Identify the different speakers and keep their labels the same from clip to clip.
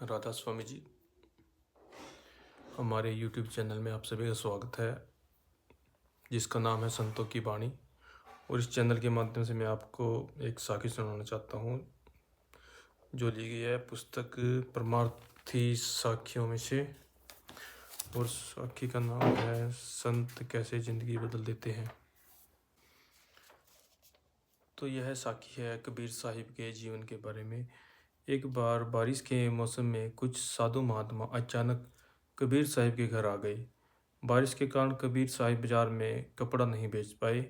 Speaker 1: राधा स्वामी जी, हमारे YouTube channel में आप सभी का स्वागत है, जिसका नाम है संतों की वाणी। और इस चैनल के माध्यम से मैं आपको एक साखी सुनाना चाहता हूँ, जो ली गई है पुस्तक परमार्थी साखियों में से। और साखी का नाम है संत कैसे ज़िंदगी बदल देते हैं। तो यह साखी है कबीर साहिब के जीवन के बारे में। एक बार बारिश के मौसम में कुछ साधु महात्मा अचानक कबीर साहिब के घर आ गए। बारिश के कारण कबीर साहिब बाजार में कपड़ा नहीं बेच पाए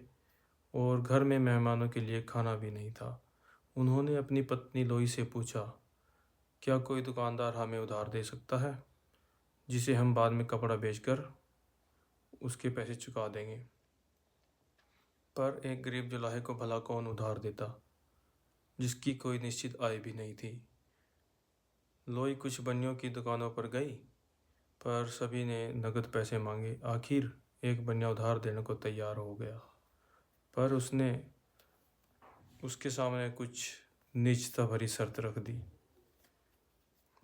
Speaker 1: और घर में मेहमानों के लिए खाना भी नहीं था। उन्होंने अपनी पत्नी लोई से पूछा, क्या कोई दुकानदार हमें उधार दे सकता है, जिसे हम बाद में कपड़ा बेचकर उसके पैसे चुका देंगे। पर एक गरीब जुलाहे को भला कौन उधार देता, जिसकी कोई निश्चित आय भी नहीं थी। लोई कुछ बनियों की दुकानों पर गई, पर सभी ने नगद पैसे मांगे। आखिर एक बनिया उधार देने को तैयार हो गया, पर उसने उसके सामने कुछ नीचता भरी शर्त रख दी।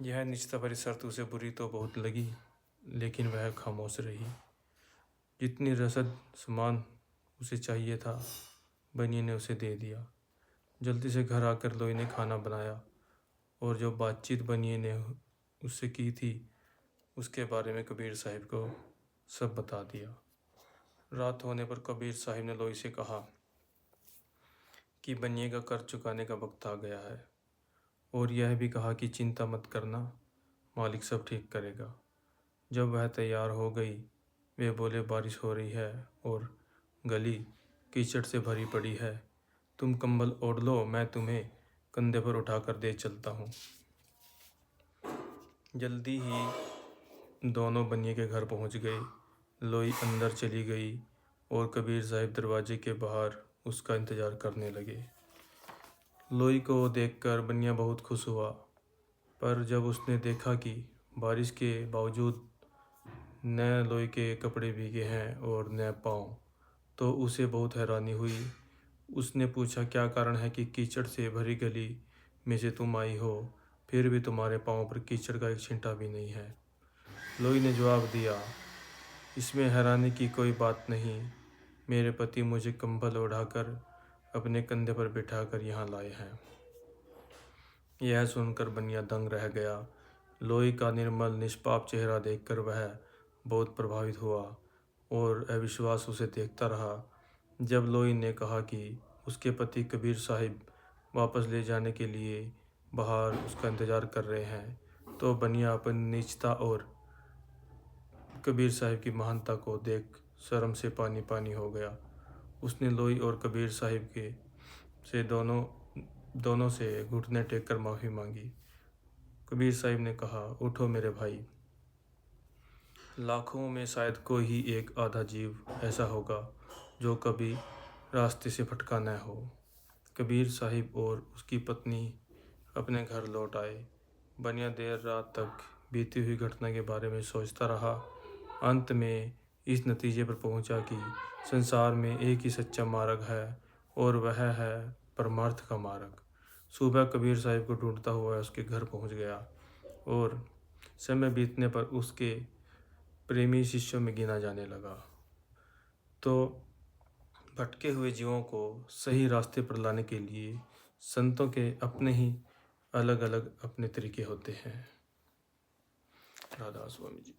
Speaker 1: यह नीचता भरी शर्त उसे बुरी तो बहुत लगी, लेकिन वह खामोश रही। जितनी रसद सामान उसे चाहिए था, बनिए ने उसे दे दिया। जल्दी से घर आकर लोई ने खाना बनाया और जो बातचीत बनिए ने उससे की थी, उसके बारे में कबीर साहिब को सब बता दिया। रात होने पर कबीर साहिब ने लोई से कहा कि बनिए का कर्ज चुकाने का वक्त आ गया है, और यह भी कहा कि चिंता मत करना, मालिक सब ठीक करेगा। जब वह तैयार हो गई, वे बोले, बारिश हो रही है और गली कीचड़ से भरी पड़ी है। तुम कंबल ओढ़ लो, मैं तुम्हें कंधे पर उठाकर दे चलता हूँ। जल्दी ही दोनों बनिए के घर पहुँच गए। लोई अंदर चली गई और कबीर साहिब दरवाजे के बाहर उसका इंतज़ार करने लगे। लोई को देखकर बनिया बहुत खुश हुआ, पर जब उसने देखा कि बारिश के बावजूद न लोई के कपड़े भीगे हैं और न पाँव, तो उसे बहुत हैरानी हुई। उसने पूछा, क्या कारण है कि कीचड़ से भरी गली में से तुम आई हो, फिर भी तुम्हारे पाँव पर कीचड़ का एक छींटा भी नहीं है। लोई ने जवाब दिया, इसमें हैरानी की कोई बात नहीं, मेरे पति मुझे कंबल ओढ़ाकर अपने कंधे पर बिठाकर यहाँ लाए हैं। यह सुनकर बनिया दंग रह गया। लोई का निर्मल निष्पाप चेहरा देखकर वह बहुत प्रभावित हुआ और अविश्वास उसे देखता रहा। जब लोई ने कहा कि उसके पति कबीर साहिब वापस ले जाने के लिए बाहर उसका इंतज़ार कर रहे हैं, तो बनिया अपनी नीचता और कबीर साहिब की महानता को देख शर्म से पानी पानी हो गया। उसने लोई और कबीर साहिब के से दोनों से घुटने टेक कर माफ़ी मांगी। कबीर साहिब ने कहा, उठो मेरे भाई, लाखों में शायद कोई ही एक आधा जीव ऐसा होगा जो कभी रास्ते से भटका न हो। कबीर साहिब और उसकी पत्नी अपने घर लौट आए। बनिया देर रात तक बीती हुई घटना के बारे में सोचता रहा। अंत में इस नतीजे पर पहुंचा कि संसार में एक ही सच्चा मार्ग है, और वह है परमार्थ का मार्ग। सुबह कबीर साहिब को ढूंढता हुआ उसके घर पहुंच गया, और समय बीतने पर उसके प्रेमी शिष्यों में गिना जाने लगा। तो भटके हुए जीवों को सही रास्ते पर लाने के लिए संतों के अपने ही अलग अलग अपने तरीके होते हैं। राधा स्वामी जी।